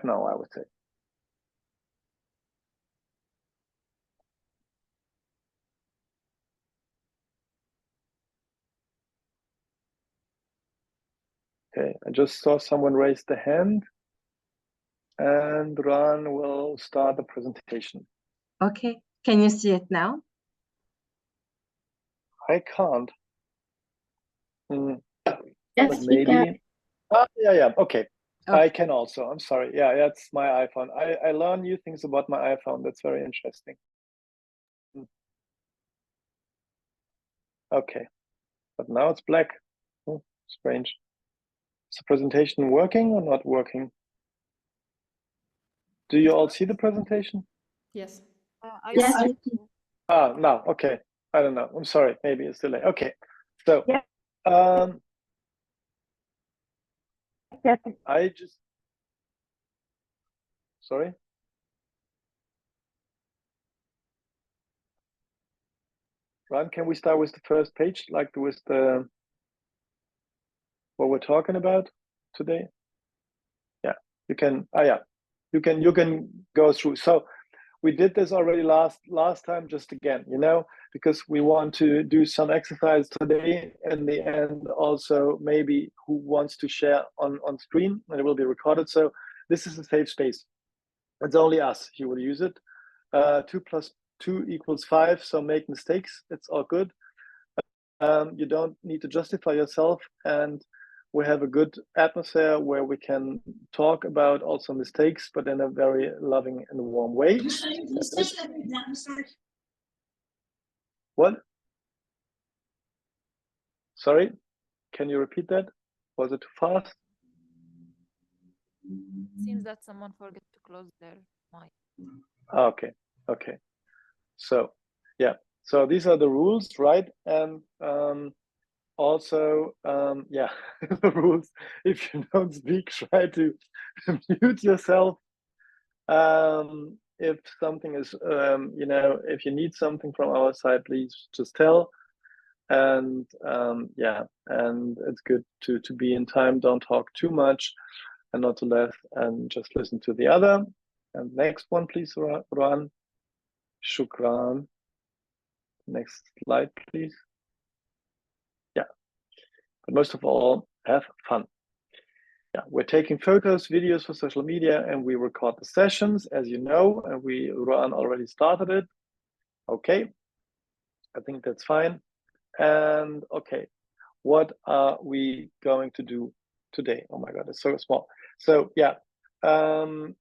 now, I would say. Okay, I just saw someone raise the hand, and Ran will start the presentation. Okay, can you see it now? I can't. Yes, maybe. we can. Oh, yeah, okay. Okay. I can also. I'm sorry. Yeah, that's my iPhone. I learn new things about my iPhone. That's very interesting. Okay, but now it's black. Strange. Is the presentation working or not working? Do you all see the presentation? Yes. Yes. No, okay. I don't know. I'm sorry. Maybe it's delayed. Okay. So, Yeah. I just, sorry. Ron, can we start with the first page, like with the, what we're talking about today? Yeah, you can, you can go through. So we did this already last time, just again, because we want to do some exercise today. In the end, also maybe who wants to share on screen, and it will be recorded. So this is a safe space. It's only us who will use it. 2 + 2 = 5. So make mistakes. It's all good. You don't need to justify yourself, and we have a good atmosphere where we can talk about also mistakes, but in a very loving and warm way. What? Sorry, can you repeat that? Was it too fast? Seems that someone forgot to close their mic. Okay. So yeah, so these are the rules, right? And also, yeah, the rules. If you don't speak, try to mute yourself. If something is, if you need something from our side, please just tell. And yeah, and it's good to be in time. Don't talk too much, and not to left, and just listen to the other. And next one, please, Ran. Shukran. Next slide, please. Yeah, but most of all, have fun. Yeah, we're taking photos, videos for social media, and we record the sessions, as you know, and Ran already started it. Okay, I think that's fine. And okay, what are we going to do today? Oh my God, it's so small. So yeah,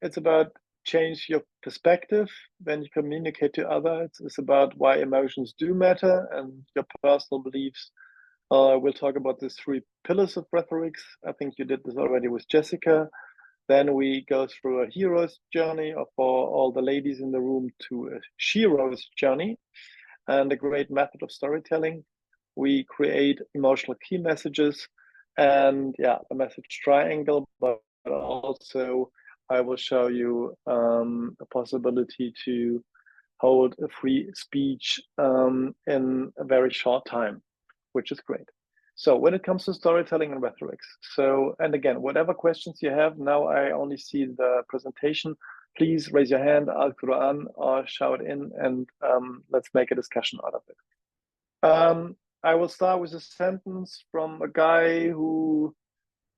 it's about change your perspective when you communicate to others. It's about why emotions do matter and your personal beliefs. We'll talk about the 3 pillars of rhetorics. I think you did this already with Jessica. Then we go through a hero's journey, or for all the ladies in the room, to a shero's journey, and a great method of storytelling. We create emotional key messages, and yeah, the message triangle, but also I will show you a possibility to hold a free speech in a very short time, which is great. So when it comes to storytelling and rhetorics, and again, whatever questions you have, now I only see the presentation, please raise your hand, ask Quran, or shout in, and let's make a discussion out of it. I will start with a sentence from a guy who,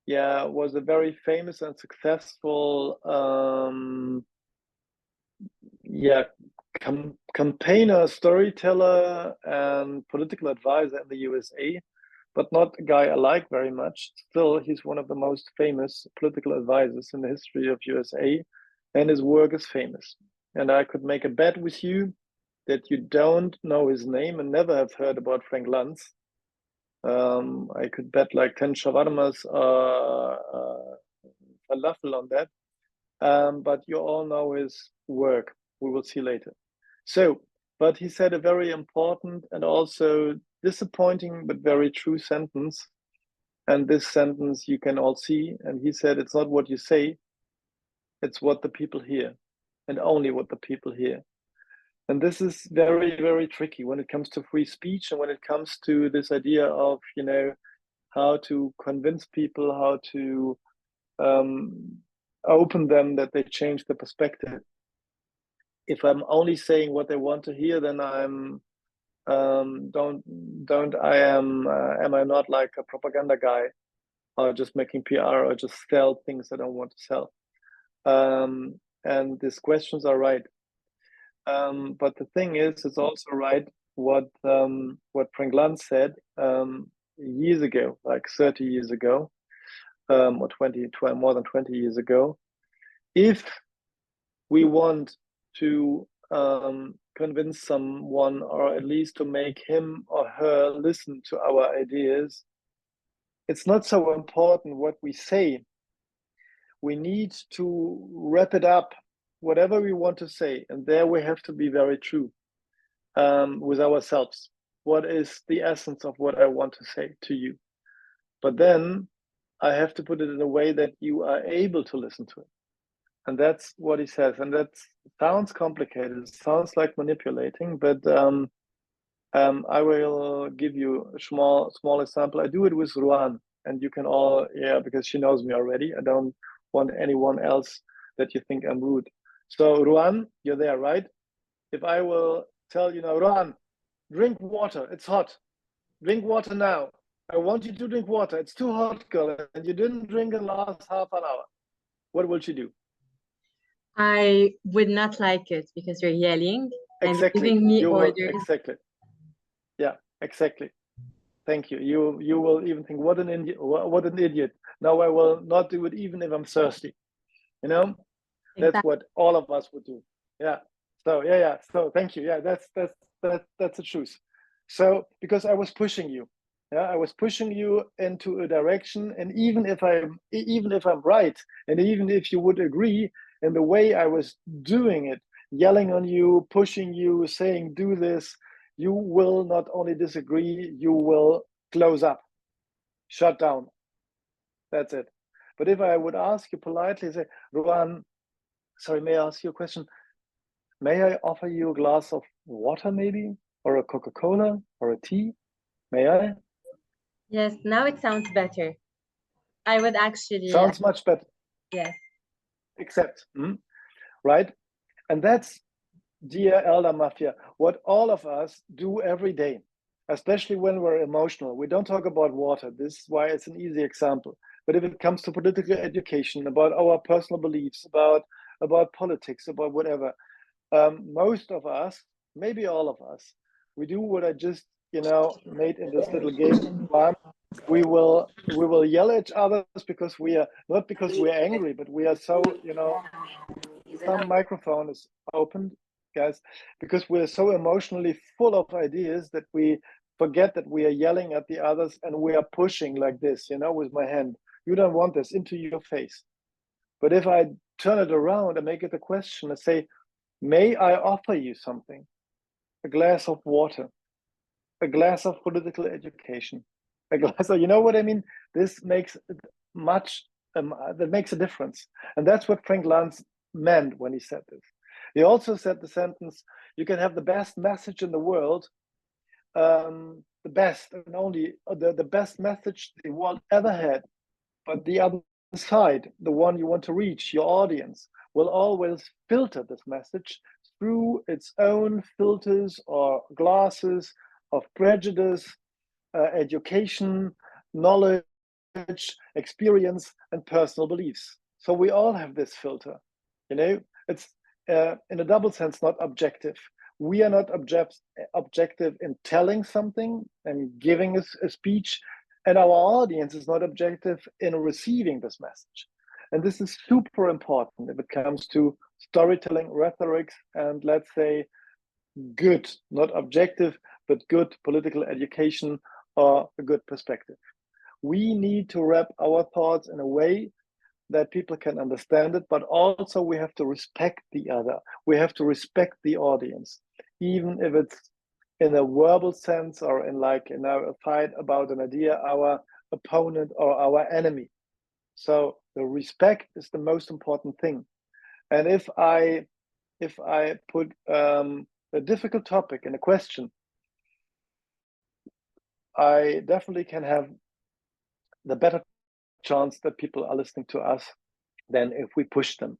yeah, was a very famous and successful, campaigner, storyteller, and political advisor in the USA, but not a guy I like very much. Still, he's one of the most famous political advisors in the history of USA, and his work is famous. And I could make a bet with you that you don't know his name and never have heard about Frank Luntz. I could bet like 10 shawarmas falafel on that. But you all know his work. We will see later. So, but he said a very important and also disappointing but very true sentence. And this sentence you can all see. And he said, it's not what you say, it's what the people hear, and only what the people hear. And this is very, very tricky when it comes to free speech, and when it comes to this idea of, how to convince people, how to open them that they change the perspective. If I'm only saying what they want to hear, then I'm am I not like a propaganda guy, or just making PR, or just sell things I don't want to sell? And these questions are right. But the thing is, it's also right what Frank Luntz said years ago, like 30 years ago, or 20, more than 20 years ago. If we want to convince someone, or at least to make him or her listen to our ideas, it's not so important what we say. We need to wrap it up, whatever we want to say, and there we have to be very true with ourselves. What is the essence of what I want to say to you? But then I have to put it in a way that you are able to listen to it. And that's what he says. And that sounds complicated. It sounds like manipulating, but I will give you a small example. I do it with Ruan, and you can all, because she knows me already. I don't want anyone else that you think I'm rude. So Ruan, you're there, right? If I will tell you now, Ruan, drink water, it's hot. Drink water now. I want you to drink water. It's too hot, girl, and you didn't drink in the last half an hour. What will she do? I would not like it because you're yelling and giving me orders. Exactly. Yeah, exactly. Thank you. You will even think, what an idiot. Now I will not do it even if I'm thirsty. You know, that's what all of us would do. Yeah. So So thank you. Yeah, that's the truth. So because I was pushing you, I was pushing you into a direction, and even if I'm right, and even if you would agree in the way I was doing it, yelling on you, pushing you, saying do this, you will not only disagree, you will close up, shut down. That's it. But if I would ask you politely, say, Ruan, sorry, may I ask you a question? May I offer you a glass of water, maybe, or a Coca-Cola, or a tea? May I? Yes, now it sounds better. I would actually. Sounds much better. Yes. Accept, right? And that's, dear elder mafia, what all of us do every day, especially when we're emotional. We don't talk about water. This is why it's an easy example. But if it comes to political education, about our personal beliefs, about politics, about whatever, most of us, maybe all of us, we do what I just made in this little game. We will yell at others because we are not because we are angry, but we are so some microphone is opened, guys, because we're so emotionally full of ideas that we forget that we are yelling at the others, and we are pushing like this, with my hand. You don't want this into your face. But if I turn it around and make it a question and say, may I offer you something? A glass of water, a glass of political education, a glass of, you know what I mean? This makes that makes a difference. And that's what Frank Luntz meant when he said this. He also said the sentence, you can have the best message in the world, the best and only the best message the world ever had, but the other side, the one you want to reach, your audience, will always filter this message through its own filters or glasses of prejudice, education, knowledge, experience, and personal beliefs. So we all have this filter. It's in a double sense not objective. We are not objective in telling something and giving a speech, and our audience is not objective in receiving this message. And this is super important if it comes to storytelling, rhetorics, and let's say good, not objective, but good political education or a good perspective. We need to wrap our thoughts in a way that people can understand it, but also we have to respect the other. We have to respect the audience, even if it's in a verbal sense or in a fight about an idea, our opponent or our enemy. So the respect is the most important thing. And if I put a difficult topic in a question, I definitely can have the better chance that people are listening to us than if we push them.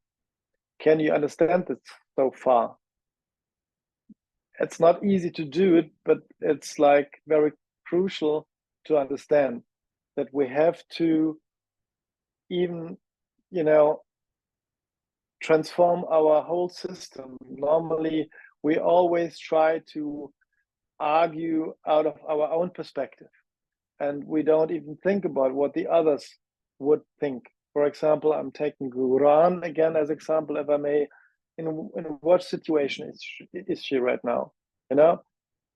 Can you understand this so far? It's not easy to do it, but it's like very crucial to understand that we have to even, transform our whole system. Normally, we always try to argue out of our own perspective, and we don't even think about what the others would think. For example, I'm taking Guran again as example, if I may. In what situation is she right now?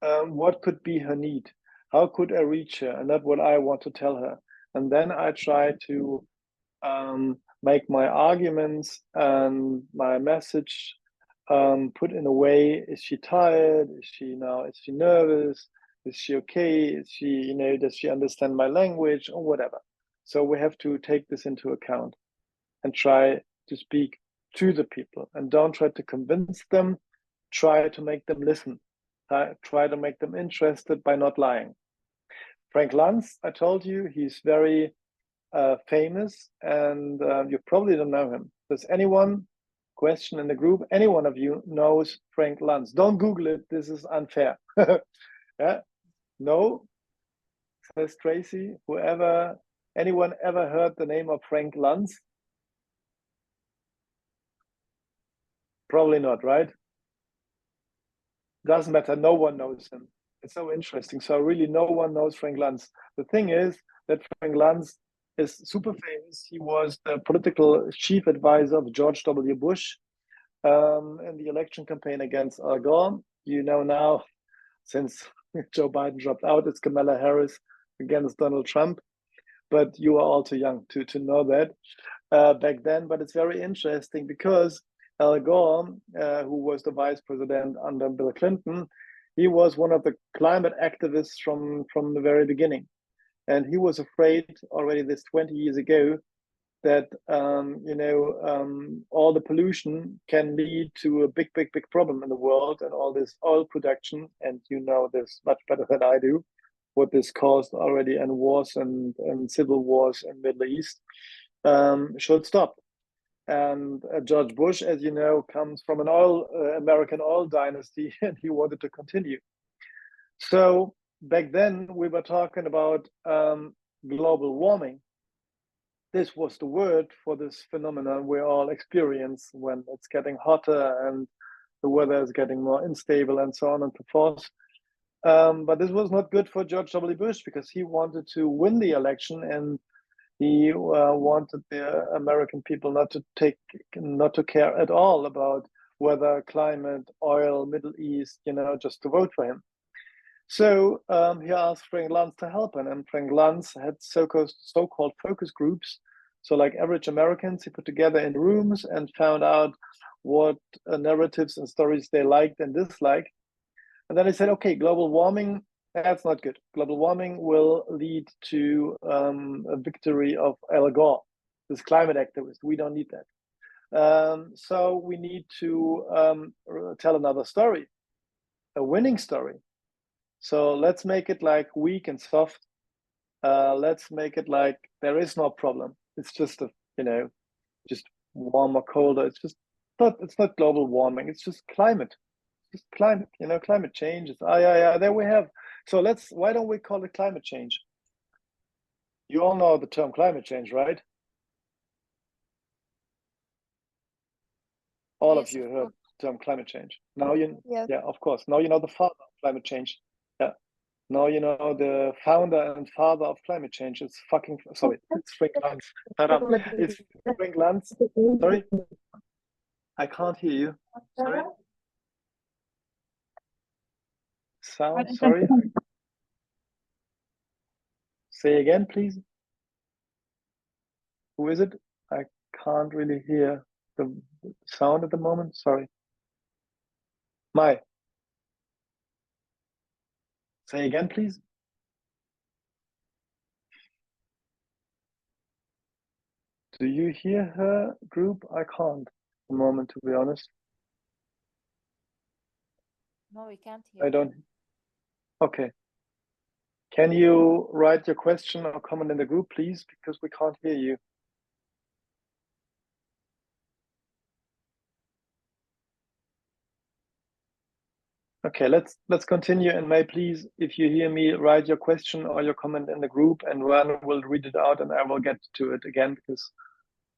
What could be her need? How could I reach her? And that's what I want to tell her. And then I try to make my arguments and my message put in a way: is she tired? Is she nervous? Is she okay? Is she, does she understand my language or whatever? So we have to take this into account and try to speak to the people, and don't try to convince them. Try to make them listen. Try to make them interested by not lying. Frank Luntz, I told you, he's very famous, and you probably don't know him. Does anyone, question in the group, any one of you knows Frank Luntz? Don't Google it. This is unfair. Yeah. No, says Tracy. Anyone ever heard the name of Frank Luntz? Probably not, right? Doesn't matter. No one knows him. It's so interesting. So really, no one knows Frank Luntz. The thing is that Frank Luntz is super famous. He was the political chief advisor of George W. Bush in the election campaign against Al Gore. Now, since Joe Biden dropped out, it's Kamala Harris against Donald Trump. But you are all too young to know that back then. But it's very interesting because Al Gore, who was the vice president under Bill Clinton, he was one of the climate activists from the very beginning. And he was afraid already this 20 years ago that, all the pollution can lead to a big, big, big problem in the world, and all this oil production. And you know this much better than I do, what this caused already, and wars and civil wars in the Middle East should stop. And George Bush, as you know, comes from an American oil dynasty, and he wanted to continue. So back then we were talking about global warming. This was the word for this phenomenon we all experience when it's getting hotter and the weather is getting more unstable and so on and so forth. But this was not good for George W. Bush, because he wanted to win the election, and he wanted the American people not to care at all about weather, climate, oil, Middle East, just to vote for him. So he asked Frank Luntz to help him, and Frank Luntz had so-called focus groups. So like average Americans, he put together in rooms and found out what narratives and stories they liked and disliked. And then he said, okay, global warming, that's not good. Global warming will lead to a victory of Al Gore, this climate activist. We don't need that. So we need to tell another story, a winning story. So let's make it like weak and soft. Let's make it like there is no problem. It's just just warm or colder. It's not global warming. It's just climate. Just climate. Climate change. Yeah. There we have. So why don't we call it climate change? You all know the term climate change, right? All Yes, of you of heard course. the term climate change. Now Yes. yeah, of course. Now you know the father of climate change. Yeah. Now you know the founder and father of climate change. It's Frank Luntz. It's Frank Luntz. Sorry, I can't hear you. Sorry. Sound. Sorry. Say again, please. Who is it? I can't really hear the sound at the moment. Sorry. Mai. Say again, please. Do you hear her, group? I can't at the moment, to be honest. No, we can't hear. I don't. Okay. Can you write your question or comment in the group, please? Because we can't hear you. Okay, let's continue. And may please, if you hear me, write your question or your comment in the group, and Ron will read it out, and I will get to it again because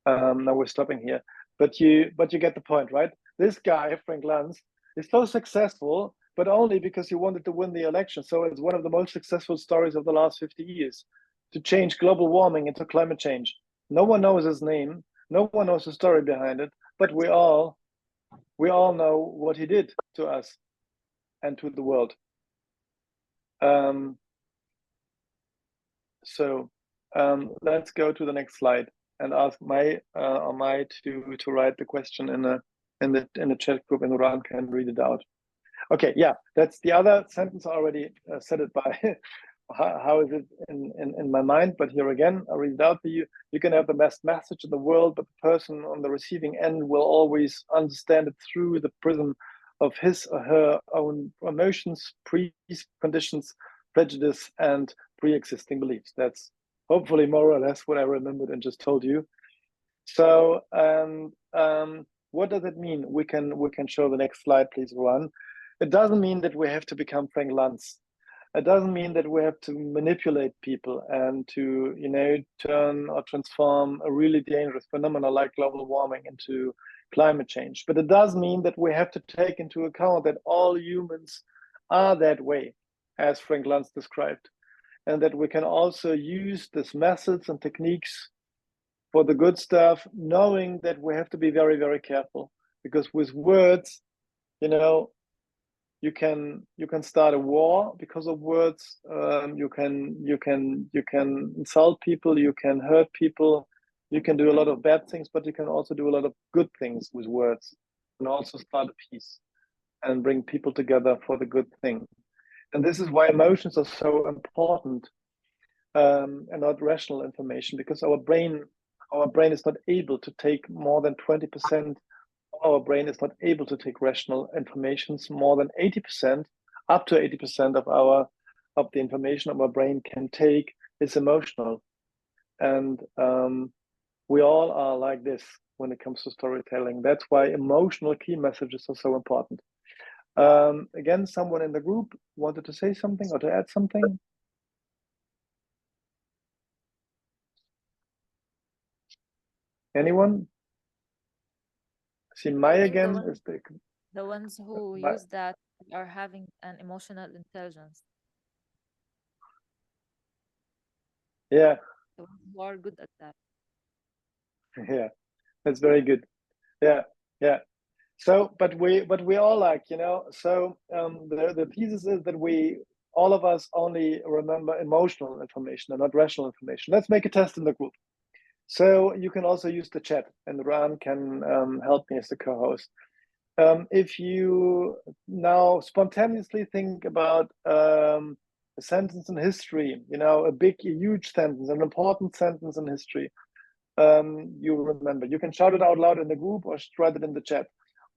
now we're stopping here. But you get the point, right? This guy, Frank Luntz, is so successful, but only because he wanted to win the election. So it's one of the most successful stories of the last 50 years to change global warming into climate change. No one knows his name, no one knows the story behind it, but we all know what he did to us and to the world. Let's go to the next slide and ask Mai to write the question in the chat group, and Ran can read it out. Okay, yeah, that's the other sentence. I already said it by how is it in my mind, but here again, I'll read it out to you. You can have the best message in the world, but the person on the receiving end will always understand it through the prism of his or her own emotions, preconditions, prejudice, and pre-existing beliefs. That's hopefully more or less what I remembered and just told you. So what does it mean? We can show the next slide, please, Ron. It doesn't mean that we have to become Frank Luntz. It doesn't mean that we have to manipulate people and to, turn or transform a really dangerous phenomenon like global warming into climate change. But it does mean that we have to take into account that all humans are that way, as Frank Luntz described, and that we can also use these methods and techniques for the good stuff, knowing that we have to be very, very careful, because with words, you can start a war because of words. You can insult people, you can hurt people, you can do a lot of bad things, but you can also do a lot of good things with words, and also start a peace and bring people together for the good thing. And this is why emotions are so important, and not rational information, because our brain is not able to take more than 20%. Our brain is not able to take rational informations. More than 80%, up to 80% of the information our brain can take is emotional. And we all are like this when it comes to storytelling. That's why emotional key messages are so important. Again, someone in the group wanted to say something or to add something? Anyone? See, Mai again is the ones who use that are having an emotional intelligence. Yeah. The ones who are good at that. Yeah, that's very good. Yeah. So, but we all like, so the thesis is that all of us only remember emotional information and not rational information. Let's make a test in the group. So you can also use the chat, and Ran can help me as the co-host. If you now spontaneously think about a sentence in history, a huge sentence, an important sentence in history, you remember, you can shout it out loud in the group or write it in the chat.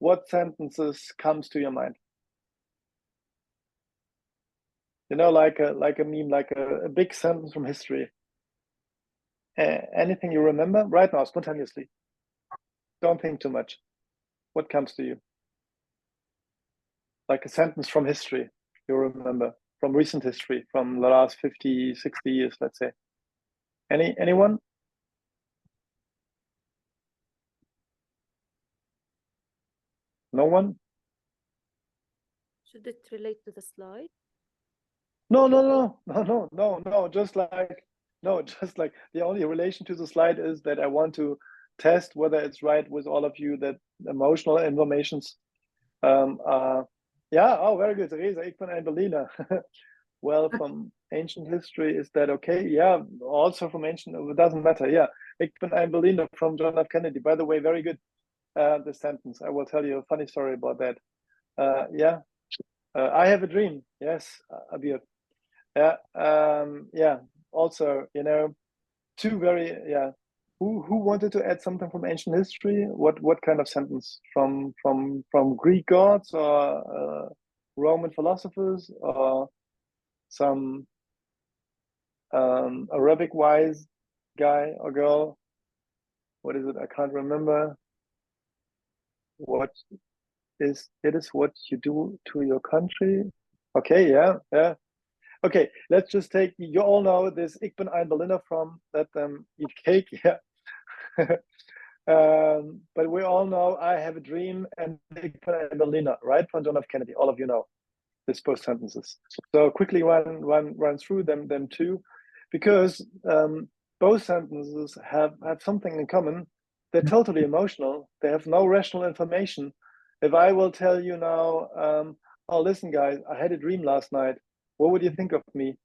What sentences comes to your mind? Like a meme, like a big sentence from history. Anything you remember right now, spontaneously? Don't think too much. What comes to you? Like a sentence from history you remember, from recent history, from the last 50, 60 years, let's say. Anyone? No one? Should it relate to the slide? No. Just like the only relation to the slide is that I want to test whether it's right with all of you that emotional informations are. Yeah, oh, very good. Teresa, ich bin ein Berliner. Well, from ancient history, is that okay? Yeah, also from ancient, it doesn't matter. Yeah, ich bin ein Berliner from John F. Kennedy. By the way, very good. The sentence. I will tell you a funny story about that. Yeah, I have a dream. Yes, Abir. Yeah, yeah. Also, two very Who wanted to add something from ancient history? What kind of sentence from Greek gods or Roman philosophers or some Arabic wise guy or girl? What is it? I can't remember. What is what you do to your country. Okay, yeah. Okay, let's just take, you all know this Ich bin ein Berliner from Let Them Eat Cake, yeah. But we all know I have a dream and Ich bin ein Berliner, right? From John F. Kennedy, all of you know these both sentences. So quickly run through them too, because both sentences have something in common. They're totally emotional. They have no rational information. If I will tell you now, oh, listen, guys, I had a dream last night. What would you think of me?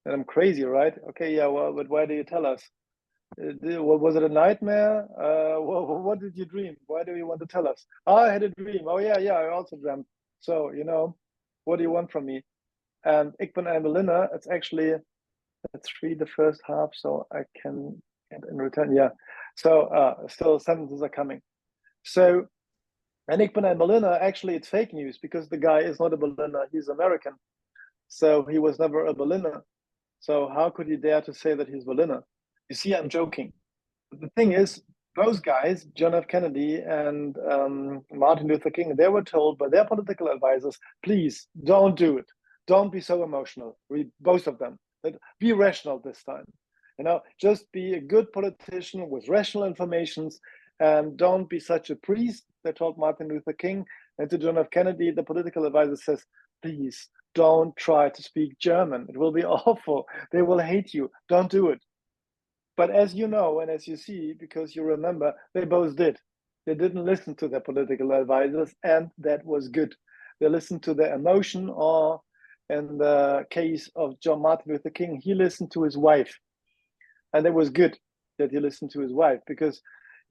And I'm crazy, right? Okay, yeah, well, but why do you tell us? Was it a nightmare? What did you dream? Why do you want to tell us? Oh, I had a dream. Oh, yeah, I also dreamt. So, what do you want from me? And Ich bin ein Berliner, it's actually, let's read the first half so I can get in return. Yeah. So still sentences are coming. So, and Ich bin ein Berliner, actually it's fake news because the guy is not a Berliner, he's American. So he was never a Berliner. So how could you dare to say that he's Berliner? You see, I'm joking. But the thing is, those guys, John F. Kennedy and Martin Luther King, they were told by their political advisors, please don't do it. Don't be so emotional. Both of them. Be rational this time. Just be a good politician with rational informations and don't be such a priest, they told Martin Luther King. And to John F. Kennedy, the political advisor says, please don't try to speak German. It will be awful. They will hate you. Don't do it. But as you know, and as you see, because you remember, they both did. They didn't listen to their political advisors, and that was good. They listened to their emotion, or in the case of John Martin Luther King, he listened to his wife. And it was good that he listened to his wife, because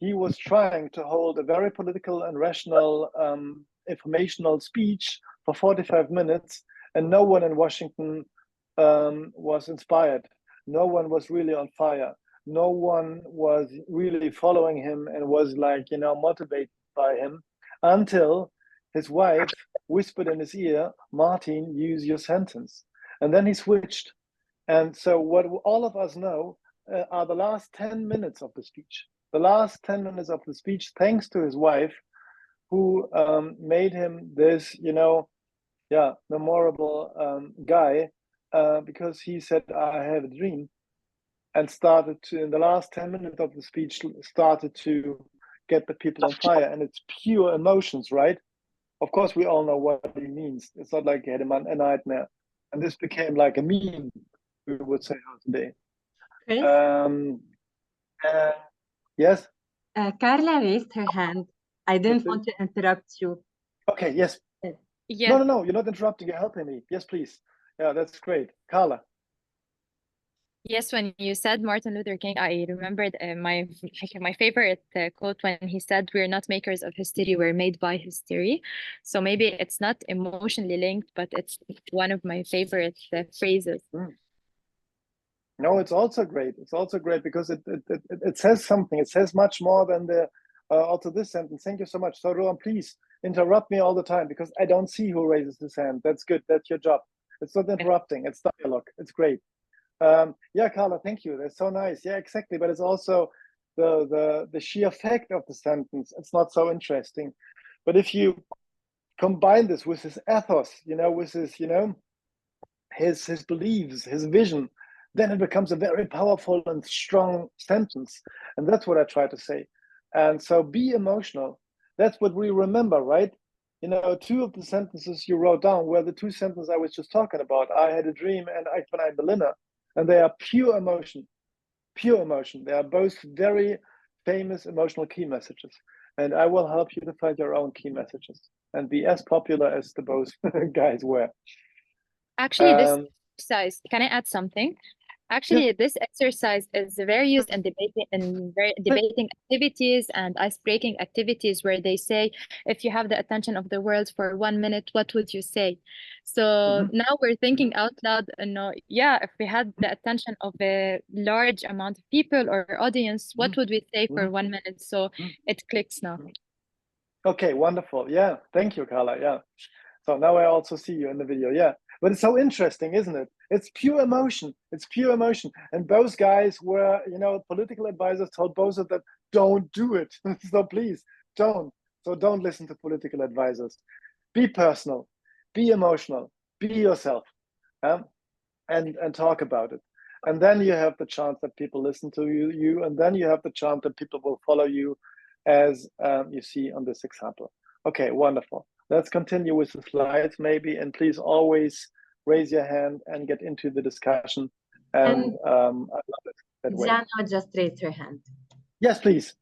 he was trying to hold a very political and rational, informational speech for 45 minutes, and no one in Washington was inspired. No one was really on fire. No one was really following him and was motivated by him until his wife whispered in his ear, Martin, use your sentence. And then he switched. And so what all of us know are the last 10 minutes of the speech. The last 10 minutes of the speech, thanks to his wife, who made him this, memorable guy, because he said, I have a dream. And started to, in the last 10 minutes of the speech, started to get the people on fire. And it's pure emotions, right? Of course, we all know what he means. It's not like he had a nightmare. And this became like a meme, we would say today. Chris? Yes? Carla raised her hand. I didn't want to interrupt you. Okay, yes. Yeah. No, you're not interrupting, you're helping me. Yes, please. Yeah, that's great. Carla. Yes, when you said Martin Luther King, I remembered my favorite quote when he said, "We're not makers of history, we're made by history." So maybe it's not emotionally linked, but it's one of my favorite phrases. No, it's also great. It's also great because it says something. It says much more than the also this sentence. Thank you so much. So Rowan, please interrupt me all the time because I don't see who raises his hand. That's good. That's your job. It's not interrupting. It's dialogue. It's great. Yeah, Carla, thank you. That's so nice. Yeah, exactly. But it's also the sheer fact of the sentence. It's not so interesting. But if you combine this with his ethos, with his, his beliefs, his vision, then it becomes a very powerful and strong sentence. And that's what I try to say. And so be emotional. That's what we remember, right? Two of the sentences you wrote down were the two sentences I was just talking about. I had a dream and Ich bin ein Berliner. And they are pure emotion. Pure emotion. They are both very famous emotional key messages. And I will help you to find your own key messages and be as popular as the both guys were. Actually, this exercise, can I add something? Actually, this exercise is very used in debating activities and ice-breaking activities where they say, if you have the attention of the world for 1 minute, what would you say? So now we're thinking out loud, if we had the attention of a large amount of people or audience, what would we say for 1 minute? So it clicks now. Okay, wonderful. Yeah, thank you, Carla. Yeah. So now I also see you in the video. Yeah. But it's so interesting, isn't it? It's pure emotion. It's pure emotion. And both guys were, political advisors told both of them, don't do it. So please, don't. So don't listen to political advisors. Be personal, be emotional, be yourself, and talk about it. And then you have the chance that people listen to you, and then you have the chance that people will follow you, as you see on this example. Okay, wonderful. Let's continue with the slides maybe, and please always raise your hand and get into the discussion. And I love it that way. Diana just raised her hand. Yes, please.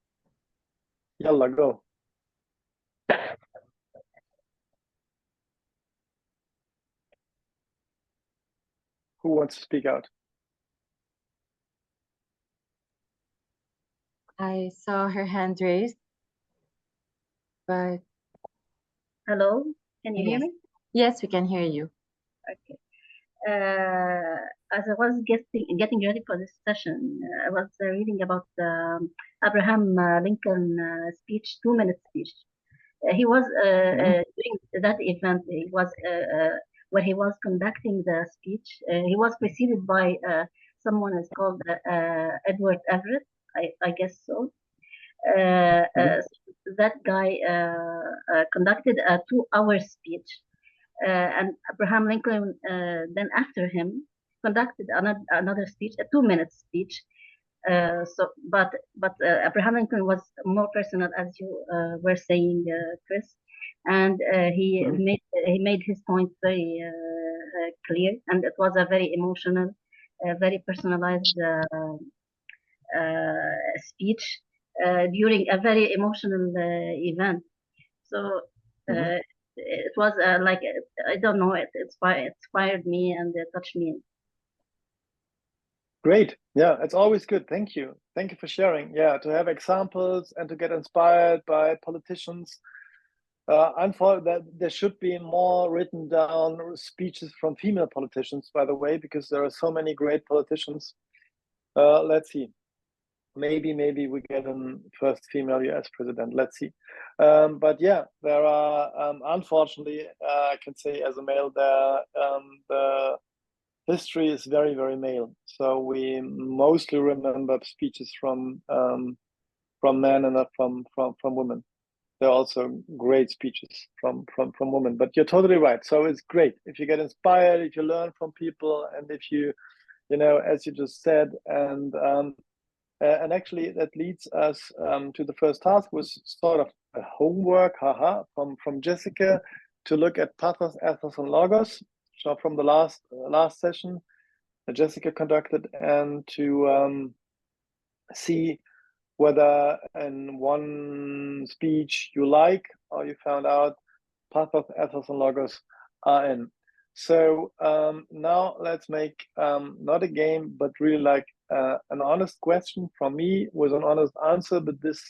Yalla, go. Who wants to speak out? I saw her hand raised, but... Hello, can you hear me? Yes, we can hear you. Okay. As I was getting ready for this session, I was reading about Abraham Lincoln speech, 2-minute speech. He was doing that event. He was when he was conducting the speech. He was preceded by someone is called Edward Everett. I guess so. That guy conducted a 2-hour speech. And Abraham Lincoln, then after him, conducted another speech, a 2-minute speech. But Abraham Lincoln was more personal, as you were saying, Chris, and he made his point very clear, and it was a very emotional, very personalized speech during a very emotional event. So. It was like, I don't know, it inspired me and it touched me. Great. Yeah, it's always good. Thank you. Thank you for sharing. Yeah, to have examples and to get inspired by politicians. That there should be more written down speeches from female politicians, by the way, because there are so many great politicians. Let's see. Maybe we get a first female US president. Let's see. But yeah, there are, unfortunately, I can say as a male, the history is very, very male. So we mostly remember speeches from men and not from women. There are also great speeches from women. But you're totally right. So it's great if you get inspired, if you learn from people, and if you, as you just said, and actually, that leads us to the first task, was sort of a homework, from Jessica, to look at pathos, ethos, and logos. So from the last session that Jessica conducted, and to see whether in one speech you like or you found out pathos, ethos, and logos are in. So now let's make not a game, but really like an honest question from me with an honest answer. But this,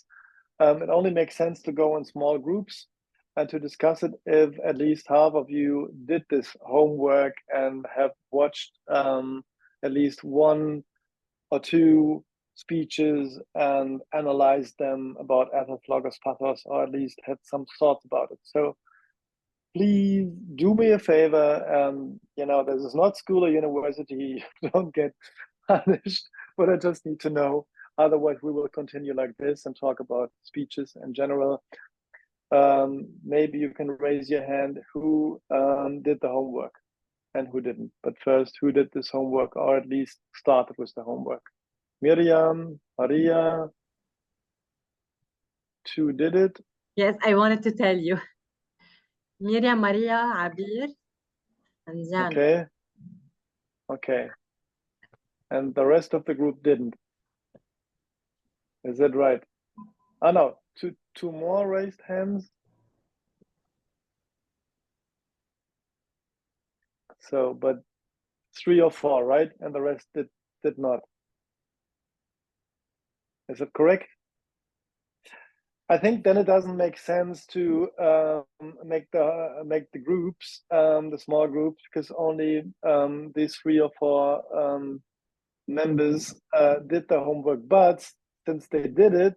it only makes sense to go in small groups and to discuss it if at least half of you did this homework and have watched at least 1 or 2 speeches and analyzed them about ethos, logos, pathos, or at least had some thoughts about it. So please do me a favor. This is not school or university. You don't get punished, but I just need to know. Otherwise, we will continue like this and talk about speeches in general. Maybe you can raise your hand who did the homework and who didn't. But first, who did this homework, or at least started with the homework? Miriam, Maria, 2 did it. Yes, I wanted to tell you. Miriam, Maria, Abir, and Jan. Okay. And the rest of the group didn't. Is that right? Oh, no, two more raised hands. So, but 3 or 4, right? And the rest did not. Is it correct? I think then it doesn't make sense to make the groups, the small groups, because only these 3 or 4 members did the homework. But since they did it,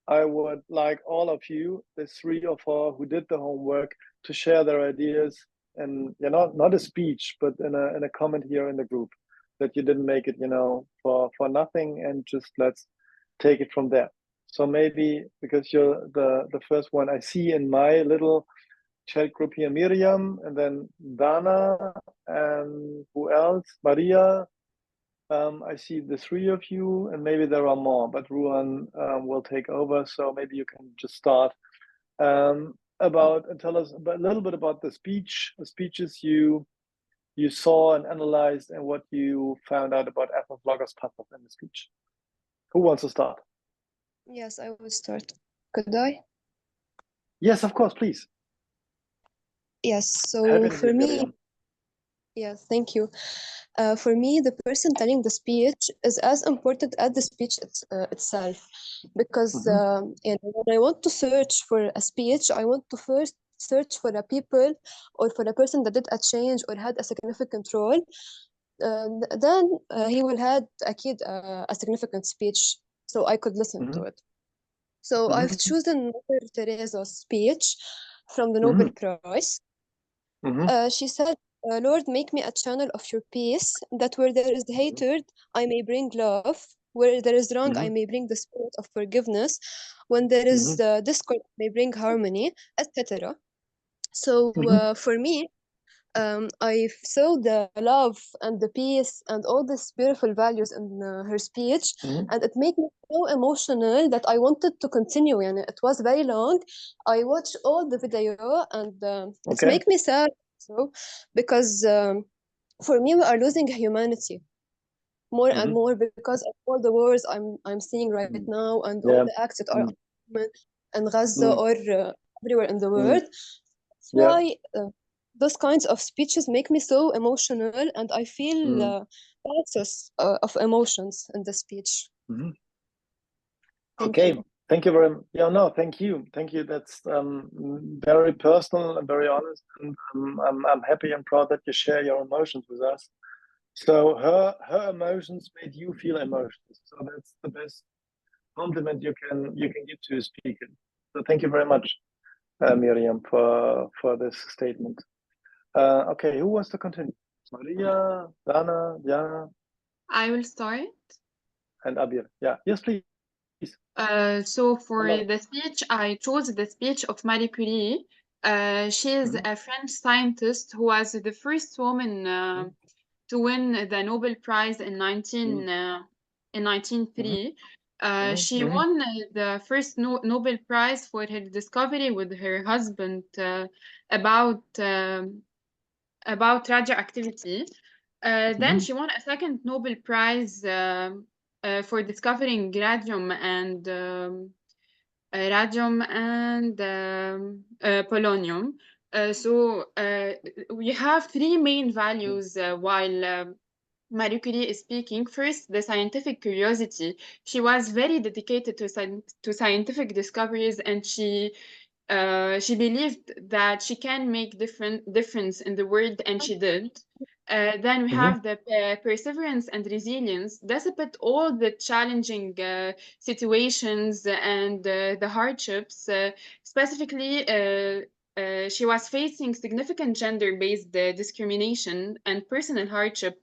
I would like all of you, the 3 or 4 who did the homework, to share their ideas, and not a speech, but in a comment here in the group, that you didn't make it, for nothing, and just let's take it from there. So maybe because you're the first one I see in my little chat group here, Miriam, and then Dana, and who else? Maria. I see the three of you, and maybe there are more, but Ruan will take over. So maybe you can just start and tell us a little bit about the speeches you saw and analyzed, and what you found out about ethos, logos, pathos in the speech. Who wants to start? Yes, I will start. Could I? Yes, of course, please. Yes, so Happy to for hear, me, Miriam. yes, thank you. For me, the person telling the speech is as important as the speech itself, because when I want to search for a speech, I want to first search for a people or for a person that did a change or had a significant role. Then he will have a significant speech, so I could listen to it. So I've chosen Mother Teresa's speech from the Nobel Prize. She said, Lord, make me a channel of your peace, that where there is hatred, I may bring love. Where there is wrong, I may bring the spirit of forgiveness. When there is discord, I may bring harmony, etc. So for me, I saw the love and the peace and all these beautiful values in her speech, and it made me so emotional that I wanted to continue. And it was very long. I watched all the video, and it's make me sad. So, because for me, we are losing humanity more and more because of all the wars I'm seeing right now, and all the acts that are in Gaza or everywhere in the world. That's why those kinds of speeches make me so emotional, and I feel process of emotions in the speech. Okay. Thank you very much. Yeah, no, thank you. That's very personal and very honest, and I'm happy and proud that you share your emotions with us. So her emotions made you feel emotions. So that's the best compliment you can give to a speaker. So thank you very much, Miriam, for this statement. Okay, who wants to continue? Maria, Dana, Diana. I will start. And Abir. Yeah. Yes, please. So for the speech, I chose the speech of Marie Curie. She is a French scientist who was the first woman to win the Nobel Prize in 1903. She won the first Nobel Prize for her discovery with her husband about radioactivity. Then she won a second Nobel Prize for discovering radium and polonium. So we have three main values while Marie Curie is speaking. First, the scientific curiosity. She was very dedicated to scientific discoveries, and she believed that she can make difference in the world, and she did. Then we have the perseverance and resilience. Despite all the challenging situations and the hardships, specifically, she was facing significant gender-based discrimination and personal hardship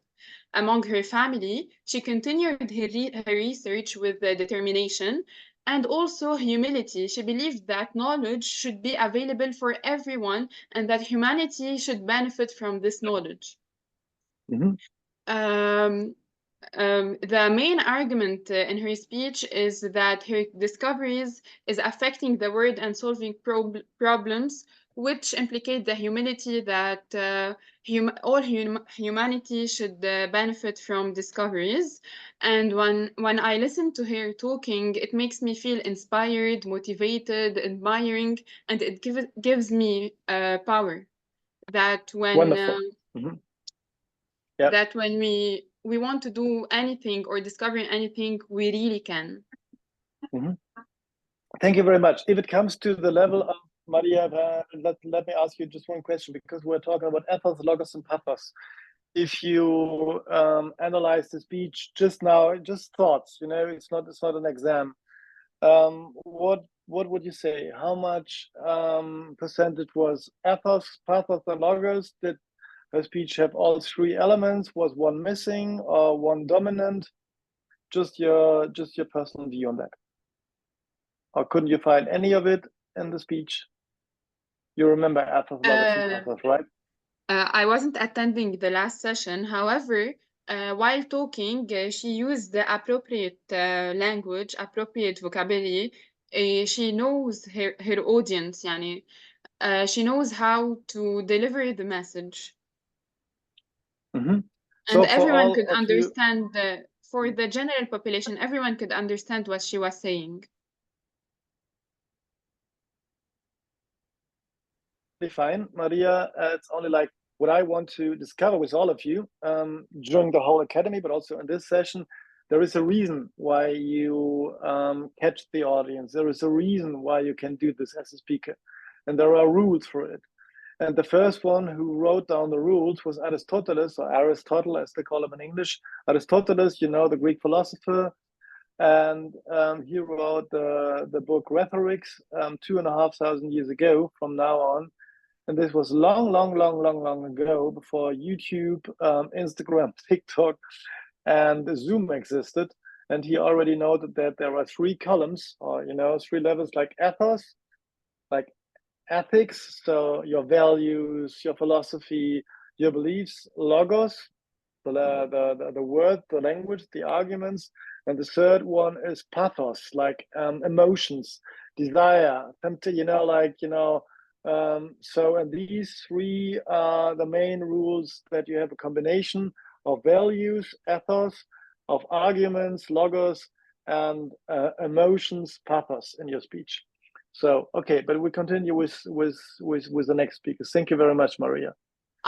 among her family. She continued her research with determination and also humility. She believed that knowledge should be available for everyone and that humanity should benefit from this knowledge. The main argument in her speech is that her discoveries is affecting the world and solving problems, which implicate the humility that all humanity should benefit from discoveries. And when I listen to her talking, it makes me feel inspired, motivated, admiring, and it gives me power. That when that when we want to do anything or discover anything, we really can. Thank you very much. If it comes to the level of Maria, let me ask you just one question, because we're talking about ethos, logos, and pathos. If you analyze the speech just now, just thoughts, it's not an exam. What would you say? How much percentage was ethos, pathos, and logos? Did her speech have all three elements? Was one missing or one dominant? Just your personal view on that. or couldn't you find any of it in the speech? You remember ethos, logos, and pathos, right? I wasn't attending the last session. However, while talking, she used the appropriate language, appropriate vocabulary. She knows her audience, يعني. She knows how to deliver the message. Mm-hmm. And everyone could understand, for the general population, everyone could understand what she was saying. Fine, Maria. It's only like what I want to discover with all of you during the whole academy, but also in this session. There is a reason why you catch the audience. There is a reason why you can do this as a speaker, and there are rules for it. And the first one who wrote down the rules was Aristotle, or Aristotle, as they call him in English. Aristotle, you know, the Greek philosopher, and he wrote the book Rhetorics 2,500 years ago. From now on. And this was long ago, before YouTube, Instagram, TikTok, and Zoom existed. And he already noted that there are 3 columns, or 3 levels, like ethos, like ethics, so your values, your philosophy, your beliefs; logos, the word, the language, the arguments; and the third one is pathos, like emotions, desire, so, and these 3 are the main rules, that you have a combination of values, ethos, of arguments, logos, and emotions, pathos, in your speech. So, okay, but we continue with the next speakers. Thank you very much, Maria.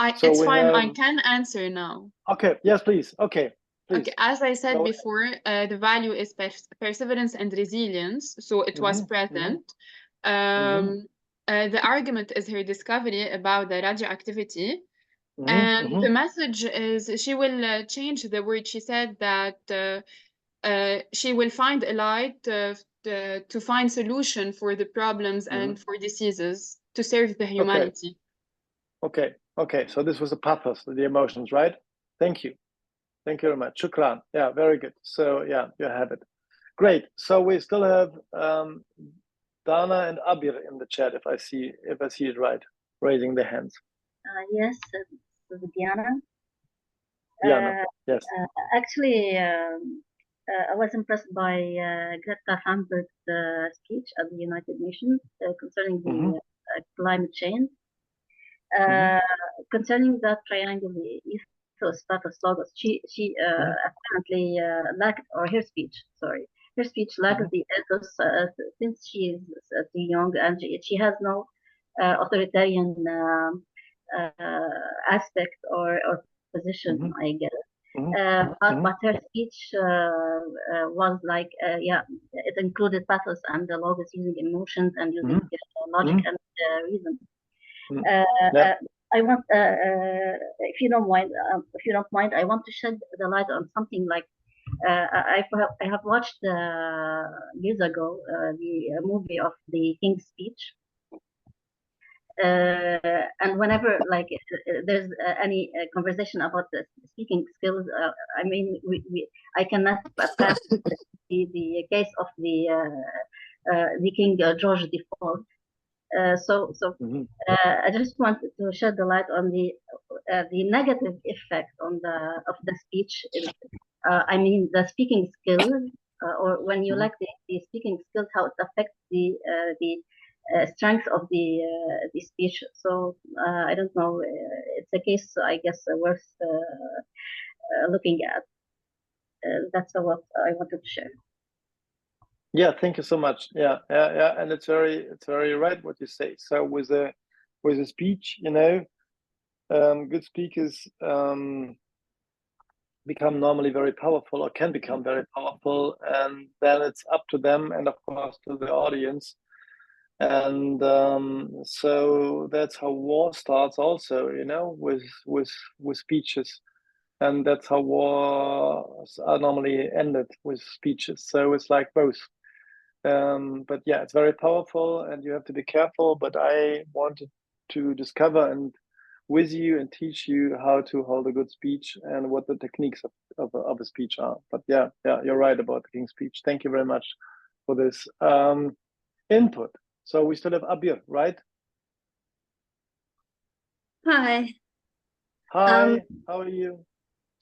It's fine. I can answer now. Okay. Yes, please. Okay. Please. Okay. As I said before, the value is perseverance and resilience. So it was present. The argument is her discovery about the radioactivity. And the message is she will change the word. She said that she will find a light to find solution for the problems and for diseases, to serve the humanity. Okay. So this was the pathos, the emotions, right? Thank you. Thank you very much. Shukran. Yeah, very good. So yeah, you have it. Great. So we still have Dana and Abir in the chat, if I see it right, raising their hands. Yes, Diana. Diana, yes. Actually, I was impressed by Greta Thunberg's speech at the United Nations concerning the climate change. Concerning that triangle, the ethos, pathos, logos, she apparently lacked, or her speech lacked the ethos, since she is too young, and she has no authoritarian aspect or position, I guess. But her speech was like, it included pathos and the logos, using emotions and using logic and reason. I want, if you don't mind, I want to shed the light on something like, I have watched years ago the movie of the King's Speech. And whenever there's any conversation about the speaking skills, I mean, I cannot pass the case of the King George IV. I just wanted to shed the light on the negative effect of the speech. I mean, the speaking skills, or when you lack the speaking skills, how it affects the strength of the speech. So I don't know. It's a case, I guess, worth looking at. That's what I wanted to share. Yeah, thank you so much. Yeah, and it's very right what you say. So with a speech, good speakers become normally very powerful, or can become very powerful, and then it's up to them, and of course to the audience. And so that's how war starts, also, with speeches, and that's how wars are normally ended, with speeches. So it's like both. But yeah, it's very powerful, and you have to be careful. But I wanted to discover and with you and teach you how to hold a good speech and what the techniques of a speech are. But yeah, you're right about the King's Speech. Thank you very much for this. input. So we still have Abir, right? Hi. Hi, how are you?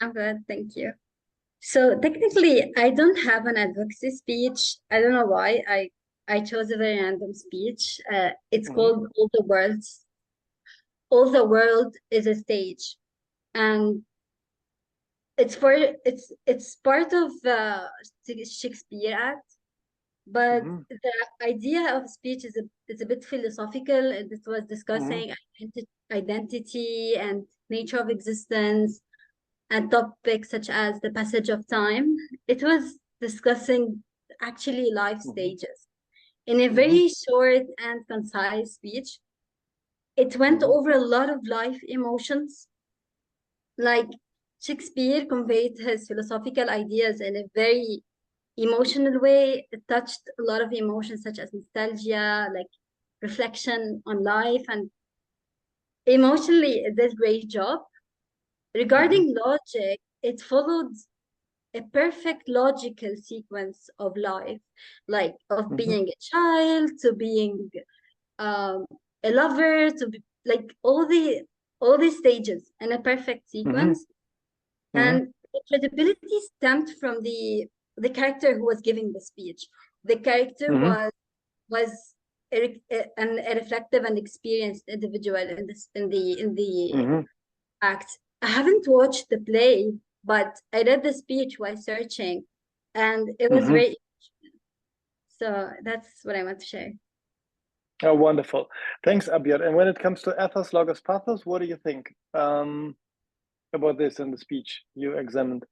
I'm good, thank you. So technically, I don't have an advocacy speech. I don't know why. I chose a very random speech. It's called All the World. All the World is a Stage, and it's part of the Shakespeare Act. But the idea of speech is a bit philosophical. It was discussing identity and nature of existence and topics such as the passage of time. It was discussing actually life stages in a very short and concise speech. It went over a lot of life emotions. Like Shakespeare conveyed his philosophical ideas in a very emotional way. It touched a lot of emotions such as nostalgia, like reflection on life, and emotionally it did a great job. Regarding logic, it followed a perfect logical sequence of life, like of being a child to being a lover to be, like all these stages in a perfect sequence. And the credibility stemmed from the character who was giving the speech. The character was a reflective and experienced individual in the act. I haven't watched the play, but I read the speech while searching, and it was very. So that's what I want to share. Oh, wonderful. Thanks, Abir. And when it comes to ethos, logos, pathos, what do you think about this in the speech you examined?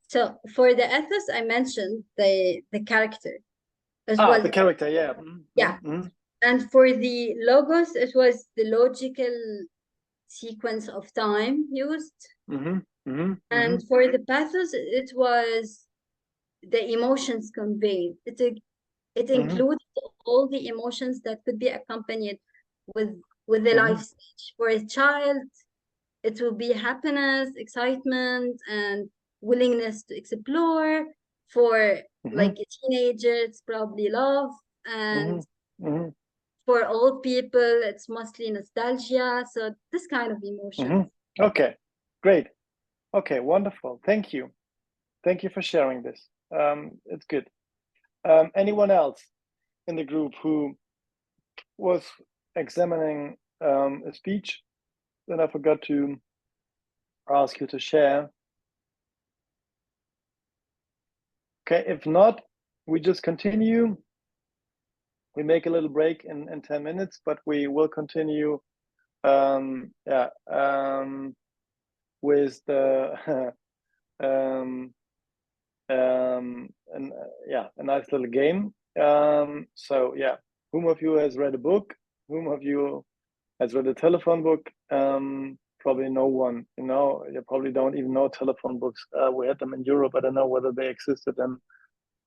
So for the ethos, I mentioned the character. The character, yeah. Yeah. And for the logos, it was the logical sequence of time used. And for the pathos, it was the emotions conveyed. It included all the emotions that could be accompanied with the life stage. For a child, it will be happiness, excitement, and willingness to explore. For like a teenager, it's probably love. And for old people, it's mostly nostalgia. So this kind of emotion. Okay, great. Okay, wonderful. Thank you. Thank you for sharing this. It's good. Anyone else in the group who was examining a speech that I forgot to ask you to share? Okay, if not, we just continue. We make a little break in 10 minutes, but we will continue with the a nice little game. So yeah, whom of you has read a book? Whom of you has read a telephone book? Probably no one. You probably don't even know telephone books. We had them in Europe. I don't know whether they existed in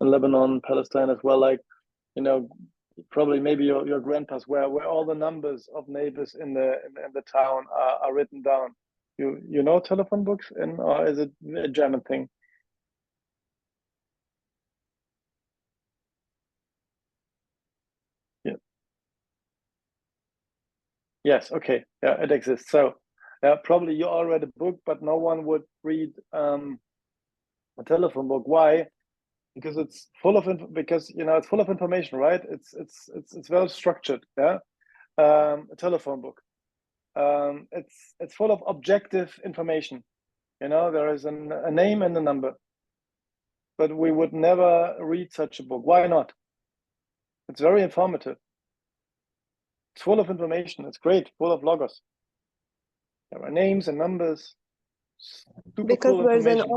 Lebanon, Palestine as well. Like, probably maybe your grandpa's where all the numbers of neighbors in the town are written down. You know telephone books, or is it a German thing? Yeah. Yes. Okay. Yeah, it exists. So probably you all read a book, but no one would read a telephone book. Why? Because it's full of it's full of information, right? It's well structured. Yeah. A telephone book. It's full of objective information. There is a name and a number. But we would never read such a book. Why not? It's very informative. It's full of information. It's great, full of logos. There are names and numbers. Because cool information.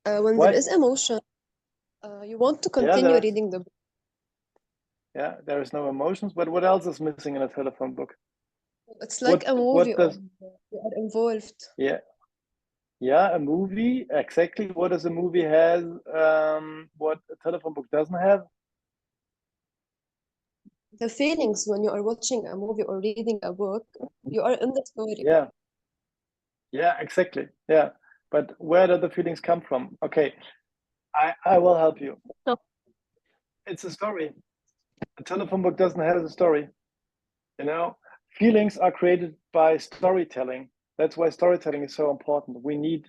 When there is emotion, you want to continue reading the book. Yeah, there is no emotions, but what else is missing in a telephone book? It's like a movie. You are involved. Yeah, a movie. Exactly. What does a movie has? What a telephone book doesn't have? The feelings when you are watching a movie or reading a book, you are in the story. Yeah, exactly. Yeah, but where do the feelings come from? Okay, I will help you. It's a story. A telephone book doesn't have a story. You know, feelings are created by storytelling. That's why storytelling is so important. We need,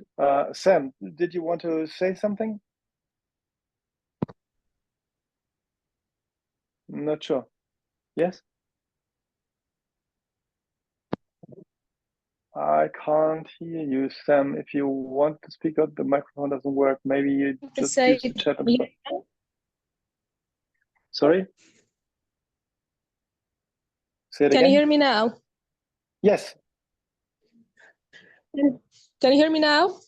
Sam, did you want to say something? I'm not sure. Yes? I can't hear you, Sam. If you want to speak up, the microphone doesn't work. Maybe you just use the chat. Sorry? Say it again. Can you hear me now? Yes. Can you hear me now?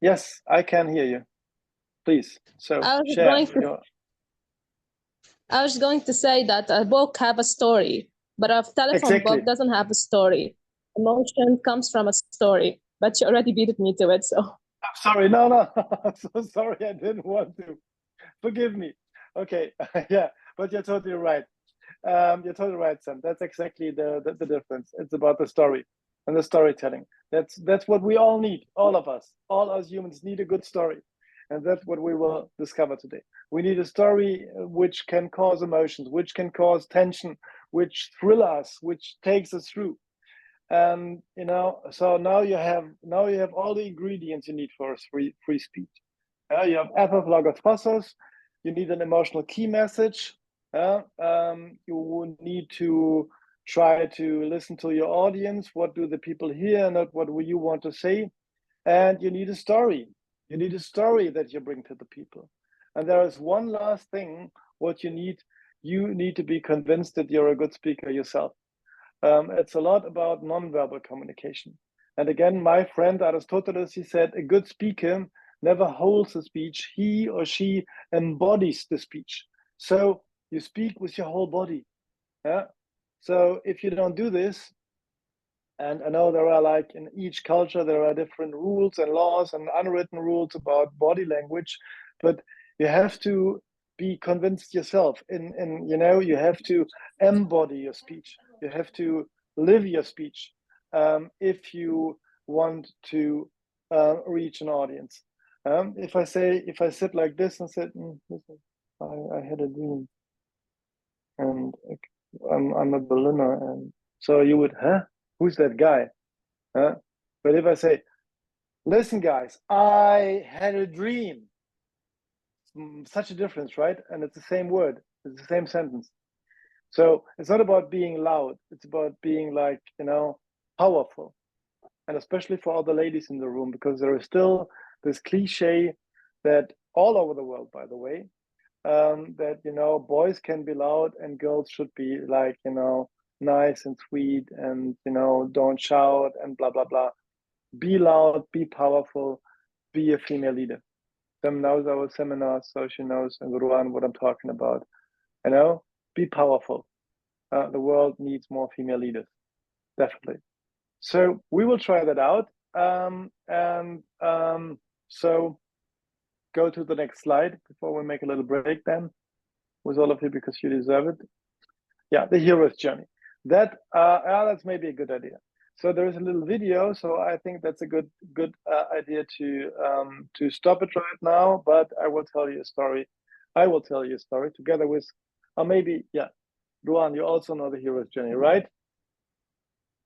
Yes, I can hear you. Please. So share I was going to say that a book have a story, but a telephone book doesn't have a story. Emotion comes from a story, but you already beat me to it, so. I'm sorry, no. I'm so sorry, I didn't want to. Forgive me. Okay, yeah, but you're totally right. You're totally right, Sam. That's exactly the difference. It's about the story and the storytelling. That's what we all need, all of us. All us humans need a good story. And that's what we will discover today. We need a story which can cause emotions, which can cause tension, which thrill us, which takes us through. And you know, so now you have all the ingredients you need for free speech. You have ethos, logos, pathos. You need an emotional key message. You need to try to listen to your audience. What do the people hear, not what you want to say? And you need a story. You need a story that you bring to the people. And there is one last thing, what you need. You need to be convinced that you're a good speaker yourself. It's a lot about nonverbal communication. And again, my friend Aristotle, he said, a good speaker never holds a speech. He or she embodies the speech. So you speak with your whole body. Yeah. So if you don't do this, and I know there are, like, in each culture, there are different rules and laws and unwritten rules about body language, but you have to be convinced yourself. You know, you have to embody your speech. You have to live your speech if you want to reach an audience. If I sit like this and said, I had a dream, and I'm a Berliner, and so you would, who's that guy? But if I say, listen, guys, I had a dream, such a difference, right? And it's the same word, it's the same sentence. So it's not about being loud, it's about being, like, you know, powerful. And especially for all the ladies in the room, because there is still this cliche that all over the world, by the way, that, you know, boys can be loud and girls should be, like, you know, nice and sweet and, you know, don't shout and blah, blah, blah. Be loud, be powerful, be a female leader. Sam knows our seminars, so she knows, and Ruan, what I'm talking about. You know, be powerful. The world needs more female leaders, definitely. So we will try that out. So go to the next slide before we make a little break then with all of you, because you deserve it. Yeah, the hero's journey. That's maybe a good idea. So there is a little video, so I think that's a good idea to stop it right now. But I will tell you a story. I will tell you a story together with, or maybe, yeah, Ruan, you also know the hero's journey, right?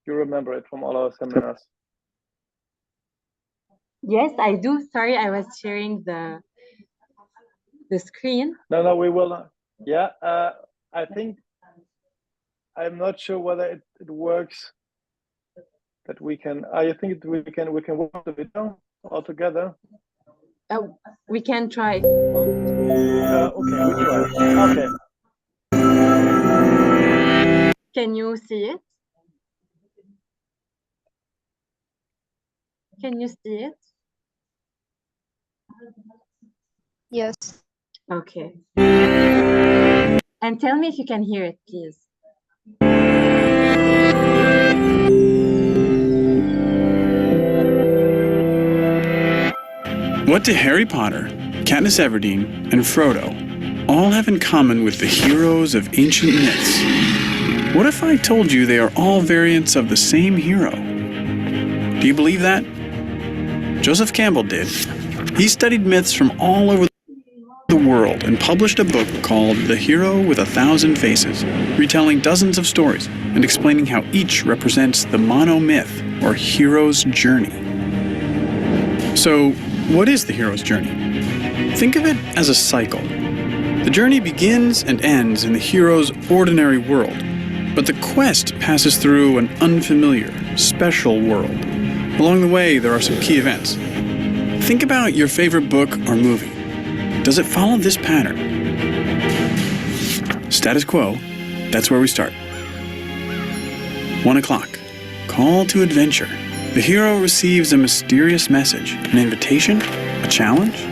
You remember it from all our seminars. Yes, I do. Sorry, I was sharing the screen. No, we will. Yeah, I think, I'm not sure whether it works. That we can. I think we can watch the video all together. We can try. Okay, we try. Okay. Can you see it? Can you see it? Yes. Okay. And tell me if you can hear it, please. What do Harry Potter, Katniss Everdeen, and Frodo all have in common with the heroes of ancient myths? What if I told you they are all variants of the same hero? Do you believe that? Joseph Campbell did. He studied myths from all over the world and published a book called The Hero with 1,000 Faces, retelling dozens of stories and explaining how each represents the monomyth, or hero's journey. So, what is the hero's journey? Think of it as a cycle. The journey begins and ends in the hero's ordinary world, but the quest passes through an unfamiliar, special world. Along the way, there are some key events. Think about your favorite book or movie. Does it follow this pattern? Status quo, that's where we start. 1 o'clock, call to adventure. The hero receives a mysterious message, an invitation, a challenge.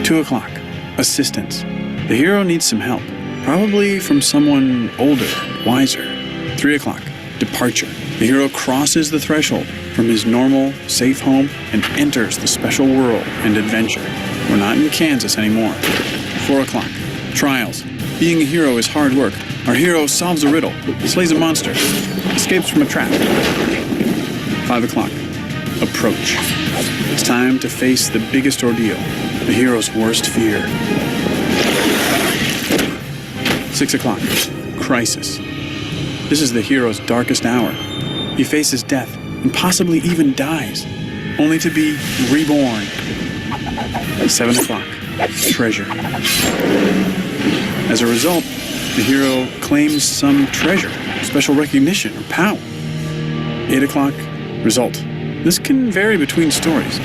2 o'clock, assistance. The hero needs some help, probably from someone older, wiser. 3 o'clock, departure. The hero crosses the threshold from his normal, safe home and enters the special world and adventure. We're not in Kansas anymore. 4 o'clock, trials. Being a hero is hard work. Our hero solves a riddle, slays a monster, escapes from a trap. 5 o'clock, approach. It's time to face the biggest ordeal, the hero's worst fear. 6 o'clock, crisis. This is the hero's darkest hour. He faces death and possibly even dies, only to be reborn. 7 o'clock, treasure. As a result, the hero claims some treasure, special recognition, or power. 8 o'clock, result. This can vary between stories.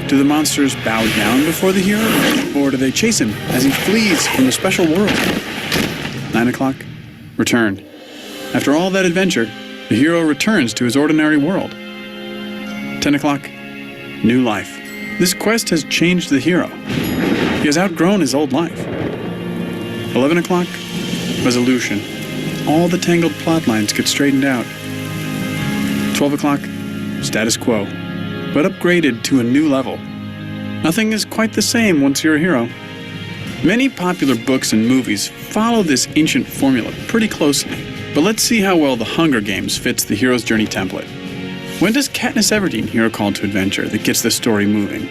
Do the monsters bow down before the hero, or do they chase him as he flees from the special world? 9 o'clock, return. After all that adventure, the hero returns to his ordinary world. 10 o'clock, new life. This quest has changed the hero. He has outgrown his old life. 11 o'clock, resolution. All the tangled plot lines get straightened out. 12 o'clock, status quo, but upgraded to a new level. Nothing is quite the same once you're a hero. Many popular books and movies follow this ancient formula pretty closely, but let's see how well The Hunger Games fits the hero's journey template. When does Katniss Everdeen hear a call to adventure that gets the story moving?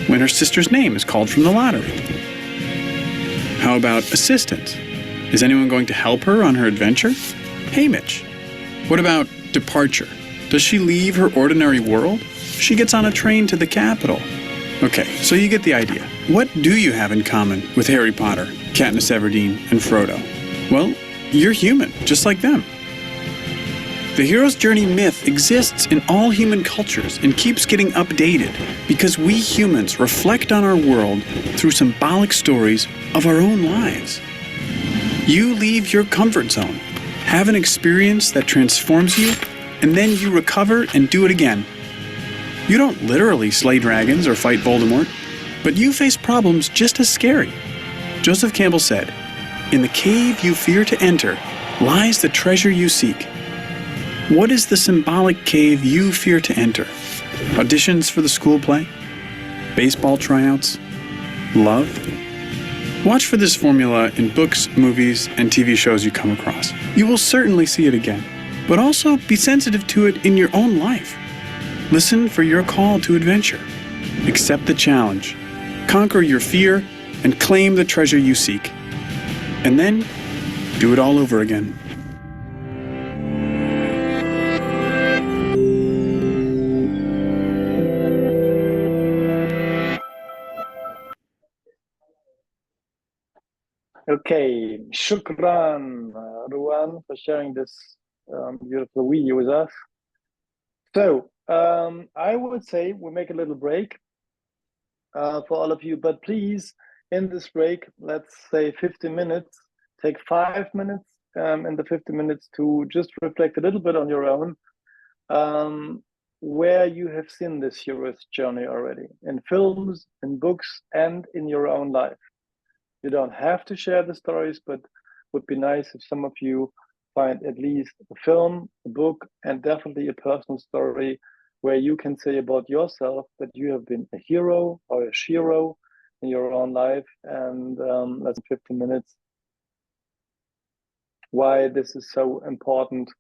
When her sister's name is called from the lottery. How about assistance? Is anyone going to help her on her adventure? Hey, Mitch. What about departure? Does she leave her ordinary world? She gets on a train to the capital. Okay, so you get the idea. What do you have in common with Harry Potter, Katniss Everdeen, and Frodo? Well, you're human, just like them. The hero's journey myth exists in all human cultures and keeps getting updated because we humans reflect on our world through symbolic stories of our own lives. You leave your comfort zone, have an experience that transforms you, and then you recover and do it again. You don't literally slay dragons or fight Voldemort, but you face problems just as scary. Joseph Campbell said, "In the cave you fear to enter lies the treasure you seek." What is the symbolic cave you fear to enter? Auditions for the school play? Baseball tryouts? Love? Watch for this formula in books, movies, and TV shows you come across. You will certainly see it again, but also be sensitive to it in your own life. Listen for your call to adventure. Accept the challenge. Conquer your fear and claim the treasure you seek. And then, do it all over again. Okay, shukran, Ruan, for sharing this beautiful video with us. So, I would say we make a little break for all of you, but please, in this break, let's say 15 minutes, take 5 minutes in the 50 minutes to just reflect a little bit on your own, where you have seen this hero's journey already, in films, in books, and in your own life. You don't have to share the stories, but would be nice if some of you find at least a film, a book, and definitely a personal story where you can say about yourself that you have been a hero or a shero in your own life. And that's 15 minutes. Why this is so important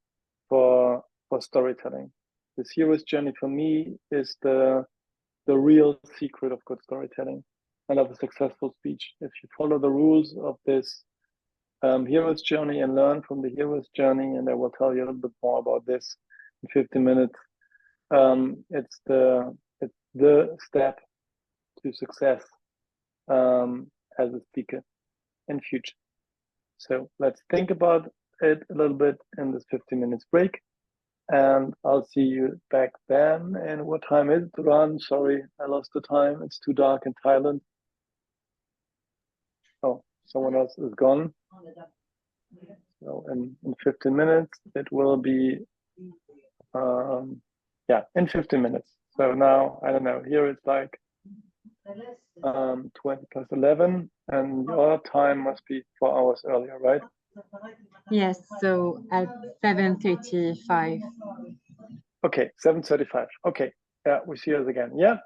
for storytelling. This hero's journey for me is the real secret of good storytelling. and of a successful speech. If you follow the rules of this hero's journey and learn from the hero's journey, and I will tell you a little bit more about this in 15 minutes. It's the step to success as a speaker in future. So let's think about it a little bit in this 15 minutes break, and I'll see you back then. And what time is it, Ron? Sorry, I lost the time. It's too dark in Thailand. Oh, someone else is gone. So in 15 minutes, it will be, yeah, in 15 minutes. So now, I don't know, here it's like 20 plus 11, and your time must be 4 hours earlier, right? Yes, so at 7:35. Okay, 7:35. Okay, yeah, we see us again. Yeah.